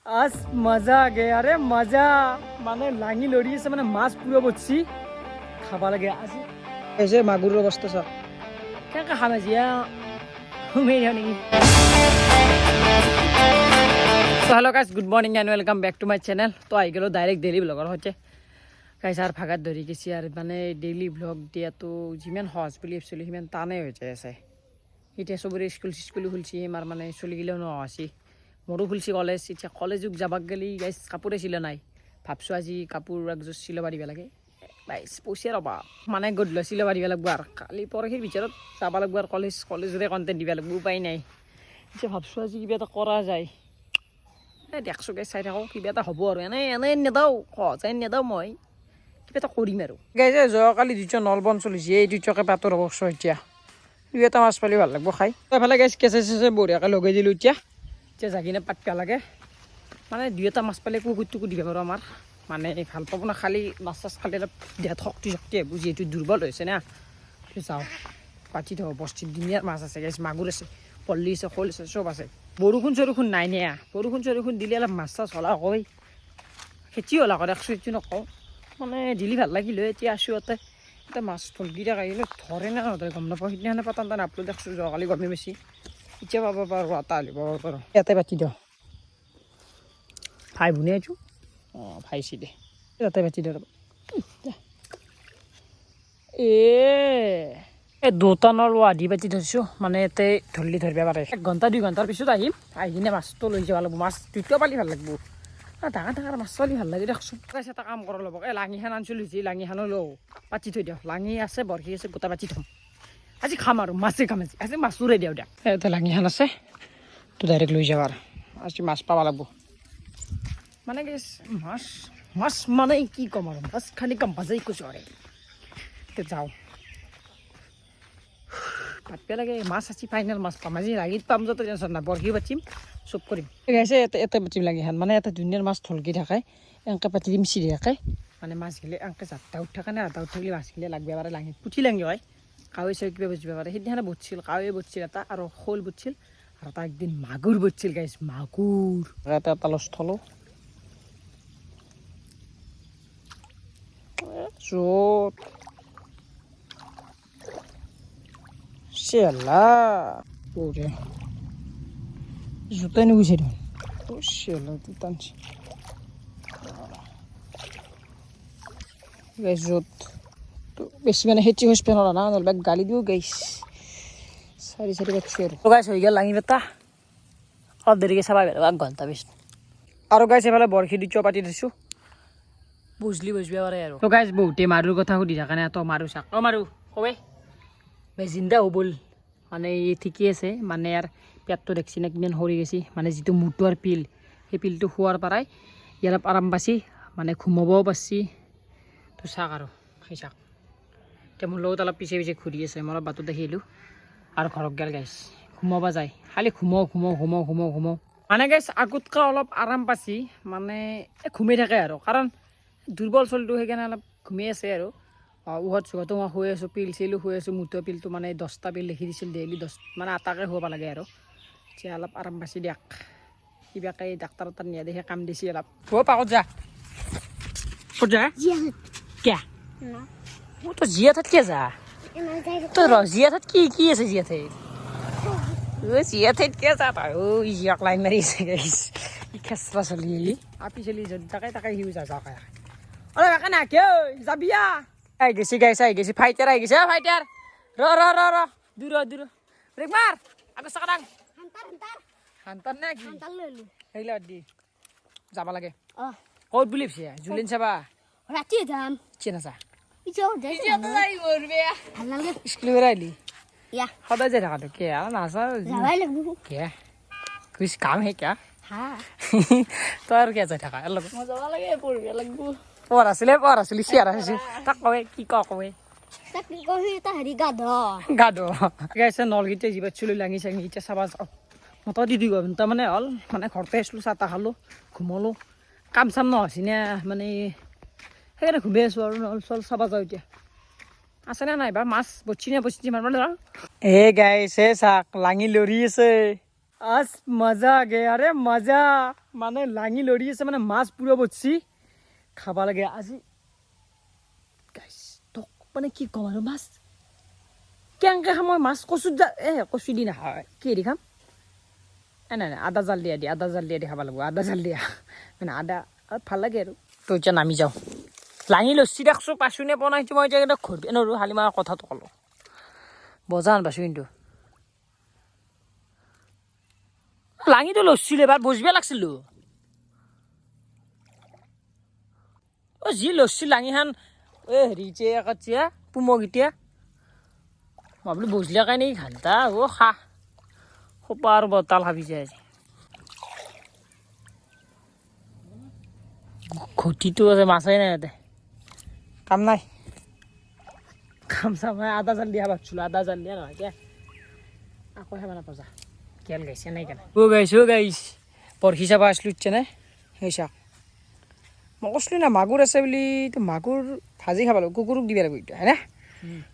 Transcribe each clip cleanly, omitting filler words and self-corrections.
আজ মজা গে আৰে মজা মানে লাঙি লৰি আছে মানে মাছ পুৰা বচ্ছি খাবা লাগে আজি এসে মাগুৰৰ অৱস্থা সব কেনেকৈ খাম আজি ঘুমাই যাওঁ নেকি so hello' guys good morning and welcome back to my channel তো আহি গ'লোঁ ডাইৰেক্ট ডেইলি ব্লগৰ সৈতে গাইজ আৰু ভাগাত ধৰি গৈছে আৰু মানে ডেইলি ব্লগ দিয়াটো যিমান সহজ বুলি ভাবিছিলোঁ সিমান টানেই হৈ যাই আছে এতিয়া চবৰে স্কুল খুলিছে আমাৰ মানে চলিগিলেও নহৈছে মোৰো খুলিছে কলেজ এতিয়া কলেজক যাবাক গেলি গাইজ কাপোৰে চিলা নাই ভাবছোঁ আজি কাপোৰ একযোৰ চিলাব দিব লাগে গাইজ পইচা ৰ'বা মানে গধূলি চিলাব দিব লাগিব আৰু কালি পৰহিৰ ভিতৰত যাব লাগিব আৰু কলেজৰে কণ্টেণ্ট দিব লাগিব উপায় নাই এতিয়া ভাবছোঁ আজি কিবা এটা কৰা যায় দেখছো গাইজ চাই থাকোঁ কিবা এটা হ'ব আৰু এনেই নেদাওঁ সহজাই নেদাওঁ মই কিবা এটা কৰিম আৰু গাইজ যোৱাকালি দুটা নলবন চলিছে এই দুটাকে পাতৰ অৱস্থা এতিয়া দুই এটা মাছ পালি ভাল লাগিব খাই এফালে গাইজ কেঁচে চেঁচে বঢ়িয়াকৈ লগাই দিলোঁ এতিয়া জাগিনে পাতকা লাগে মানে দুই এটা মাছ পালে কুকুৰটোকো দিব পাৰোঁ আমাৰ মানে ভাল পাব না খালি মাছ চাছ খালে অলপ দেহাত শক্তি আহিব যিহেতু দুৰ্বল হৈছে না যাওঁ পাতি থওঁ বস্তিত ধুনীয়াৰ মাছ আছে গাইজ মাগুৰ আছে পল্লি আছে শ'ল আছে চব আছে বৰষুণ চৰষুণ নাই নে বৰষুণ চৰষুণ দিলে অলপ মাছ চাছ হলা হয় খেতি হলা কৰে একশো এইটো নকওঁ মানে দিলি ভাল লাগিল এতিয়া আছোঁ ইয়াতে এতিয়া মাছ ঢলকিটা আহিলে ধৰে না নধৰে গম নাপাওঁ সিদিনাখনে পাতান টান আপলোড দেখছোঁ যোৱাকালি গমেই বেছি এতিয়া পাব পাৰোঁ এটা হ'লে পাব পাৰোঁ ইয়াতে পাতি দিওঁ ভাই ভুনে আছোঁ অঁ ভাইছি দে ইয়াতে পাতি দিওঁ এই দুটা নল আধি পাতি থৈছোঁ মানে ইয়াতে ধৰিব পাৰে 1 ঘণ্টা 2 ঘণ্টাৰ পিছত আহিম আহি কিনে মাছটো লৈ যাব লাগিব মাছ দুটা পালি ভাল লাগিব ডাঙৰ মাছ পালি ভাল লাগে দেখোন এটা কাম কৰিব ল'ব এই লাঙিখন আনিছিলোঁ যি লাঙিখনো লওঁ পাতি থৈ দিওঁ লাঙি আছে বৰশী আছে গোটা পাতি থ'ম আজি খাম আৰু মাছে খাম আজি মাছোৰে দিওঁ দিয়া ইয়াতে লাঙিখন আছে তো ডাইৰেক্ট লৈ যাওঁ আৰু আজি মাছ পাব লাগিব মানে কি মাছ মানে কি ক'ম আৰু মাছ খালি কম ভাজাই কৈছোঁ আৰু এতিয়া যাওঁ পাতিব লাগে মাছ আছে ফাইনেল মাছ পাম আজি ৰাগিত পাম যত টেনশ্যন নাই বৰশী পাতিম চব কৰিম আছে ইয়াতে পাতিম লাঙিখন মানে এটা ধুনীয়াৰ মাছ ঢলকি থাকে এনেকৈ পাতি দিম চিৰিয়াকৈ মানে মাছ গিলে এনেকৈ জাতটা উঠ থাকে না এটা উঠ থাকিলে মাছ গিলে লাগব পাৰে লাঙিত পুঠি লাঙি হয় কাৱৈ চাই কিবা বুজিব পাৰে সেইদিনাখনে বটছিল কাৱৈ বটছিল এটা আৰু শ'ল বটছিল আৰু এটা একদিন মাগুৰ বটছিল গাইছ মাগুৰ এটা লছ থলোঁ য'ত চেলা ওরে জুতাই নুগুছে দেখোন চেলা টানছে য'ত তো বেছি মানে সেটি খোজ পেলা না নহ'লে গালি দিও গাইছ চাৰি বাচ্ছি আৰু গাইছ হৈ গ'ল লাঙি বেটা অলপ দেৰিকৈ চাবা 1 ঘণ্টা পিছত আৰু গাইছ এইফালে বৰশী দি পাতি দিছোঁ বুজিব পাৰে আৰু তো গাইছ বহুতে মাৰুৰ কথা সুধি থাকে না তো মাৰু চাক মাৰু কবে জিন্দা হ'বল মানে এই ঠিকেই আছে মানে ইয়াৰ পেটটো দেখছি না কিমান সৰি গৈছে মানে যিটো মুটুৱাৰ পিল সেই পিলটো খোৱাৰ পৰাই ই অলপ আৰাম পাইছি মানে ঘুমাবও পাৰছি তো চাক আৰু সেই চাক এতিয়া মোৰ লগত অলপ পিছে ঘূৰি আছে মই অলপ বাটত দেখি আহিলোঁ আৰু ঘৰত গেল গাইছ ঘুমাব যায় খালি ঘুমাওঁ মানে গাইছ আগতকৈ অলপ আৰাম পাইছি মানে ঘুমাই থাকে আৰু কাৰণ দুৰ্বল চলিটো সেইকাৰণে অলপ ঘুমাই আছে আৰু উহত চুহতো মই শুই আছোঁ পিল চিলো শুই আছোঁ মুঠৰ পিলটো মানে 10টা পিল লিখি দিছিল ডেইলি 10 মানে 8টাকৈ শুব লাগে আৰু এতিয়া অলপ আৰাম পাইছি দিয়ক কিবাকৈ ডাক্তৰ তাত নিয়া দেখি কাম দিছে অলপ পাকত যা ক'ত যা কিয়া তো জিয়া ঠাত কিয় যা তোৰ জিয়া ঠাত কি আছে জিয়া ঠাইত জিয়া ঠাইত কিয় যা তই জিয়াক লাইন মাৰি আছে গাইছ খেচৰা চলি আপি চলি যদি তাকে সিও যা অৰে বাকে না কিয় যাবিয়া আহি গৈছে ফাইটাৰ আহি গৈছে ফাইটাৰ ৰ দূৰ ব্ৰেক মাৰ আকৌ চাকাদাং হান্তাৰ নে কি সেইলা দি যাব লাগে ক'ত বুলি ভাবিছে জুলিন চাবা ৰাতি যাম চিনাচা স্কুল আহিলি সদায় যাই থাকাটো কে নাচা কাম হে কিয়া তই আৰু কিয় যাই থাকা যাব লাগে পঢ়িব লাগিব পঢ় আছিলি চিয়াৰ আছে তাক কবে কি কবে গাধ গাইছে নলগিতে যি পাইছিলোঁ লাঙি চাঙি এতিয়া চাবা যাওঁ মতা দি 2 ঘণ্টা মানে হ'ল মানে ঘৰতে আছিলোঁ চাহ তাহ খালোঁ ঘুমালোঁ কাম চাম নহৈছি না মানে সেইকাৰণে ঘুমাই আছোঁ আৰু নল চল চাবা যাওঁ এতিয়া আছেনে নাই বা মাছ বচ্ছি মাৰিব যাওঁ গাইছে চাক লাঙি লৰি আছে আজ মজা আ গে আৰে মজা মানে লাঙি লৰি আছে মানে মাছ পুৰা বচ্ছি খাবা লাগে আজি গাইছ তোক মানে কি কম আৰু মাছ কেনেকৈ খাম মই মাছ কচুত কচু দি নাখায় কি দি খাম নাই নাই আদা জাল দিয়া আদা জাল দিয়া দি খাব লাগিব আদা জাল দিয়া মানে আদা ভাল লাগে আৰু তো এতিয়া নামি যাওঁ লাঙি লচ্ছি দেখছোঁ পাইছোঁ নে বনাইছোঁ মই এতিয়া কিন্তু ঘূৰিব নোৱাৰোঁ খালি মই কথাটো ক'লোঁ বজা আনবাছোঁ কিন্তু লাঙিটো লচ্ছিল এবাৰ বজিব লাগছিল যি লচ্ছি লাঙিখান হেৰিছে কাটিছে পুমগিতিয়া মই বোলো বজলে কাৰণে ঘান্টা খা খোপা আৰু বতাল খাবি যায় আজি ঘটিটো আছে মাছেই নাই ইয়াতে কাম নাই কাম চাম আদা জাল দিয়া ভাবছিলো আদা জাল দিয়া নহয় এতিয়া আকৌ হেবা নাপাজা কেল গাইছে নাই কেনে গাইছ পৰহি চাবা আছিলো ইচ্ছা নাই সেই চাক মই কৈছিলো না মাগুৰ আছে বুলি মাগুৰ ভাজি খাব লাগিব কুকুৰক দিব লাগিব এতিয়া হয়নে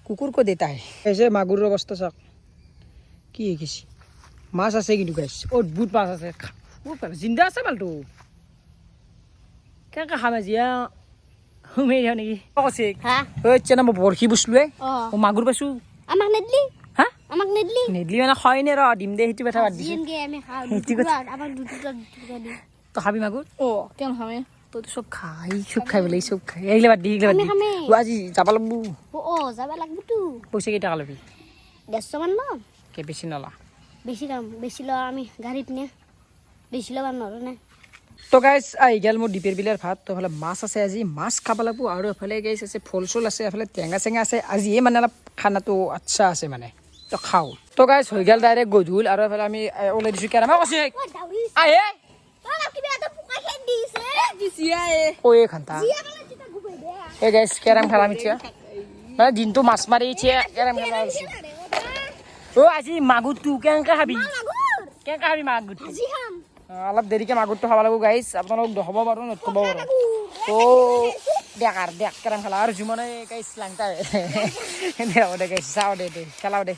কুকুৰ ক'ত দেতা হৈছে মাগুৰৰ অৱস্থা চাওক কি শিকিছে মাছ আছে কিন্তু গাইছ অদ্ভুত মাছ আছে জিন্দা আছে মালটো কেনেকৈ খাম আজি সোমাই যাওঁ নেকি কৈছে ইচ্ছা না মই বৰশী বৈছিলোঁ মই মাগুৰ পাইছোঁ আমাক নেদলি হা আমাক নেদলি নেদলি মানে হয় নে ৰ দিম দে সেইটো কথা বাদ দিছোঁ তই খাবি মাগুৰ কেন খামে তইতো চব খাই বোলে চব খাই এইগিলা বাদ দি আজি যাব লাগিব যাব লাগবতো পইচা কেইটকা ল'বি 150 মান ল'ম কে বেছি নলা বেছি ল আমি গাড়ীত নে বেছি ল'ব নোৱাৰোঁ নে তো গাইছ আহি গ'ল মোৰ দীপেৰ বিলৰ ভাত তো এফালে মাছ আছে আজি মাছ খাব লাগিব আৰু এফালে গাইছ আছে ফল চল আছে এফালে টেঙা চেঙা আছে আজিয়ে মানে অলপ খানাটো আচ্ছা আছে মানে তো খাওঁ তো গাইছ হৈ গ'ল ডাইৰেক্ট গধূল আৰু এফালে আমি ওলাই দিছোঁ কেৰামা কৈছে আহে কৈয়ে খান্তা এই গাইছ কেৰাম খেলাম এতিয়া মানে দিনটো মাছ মাৰি এতিয়া কেৰাম খেলা আজি মাগুৰটো কেনেকৈ খাবি মাগুৰটো অলপ দেৰিকৈ মাগুৰটো খাব লাগিব গাইছ আপোনালোক দেখাব পাৰোঁ নথব পাৰোঁ তো দেখ কেৰাম খেলা আৰু যিমানে গাইছ লাংটা দে গাইছ চাওঁ দে খেলাও দে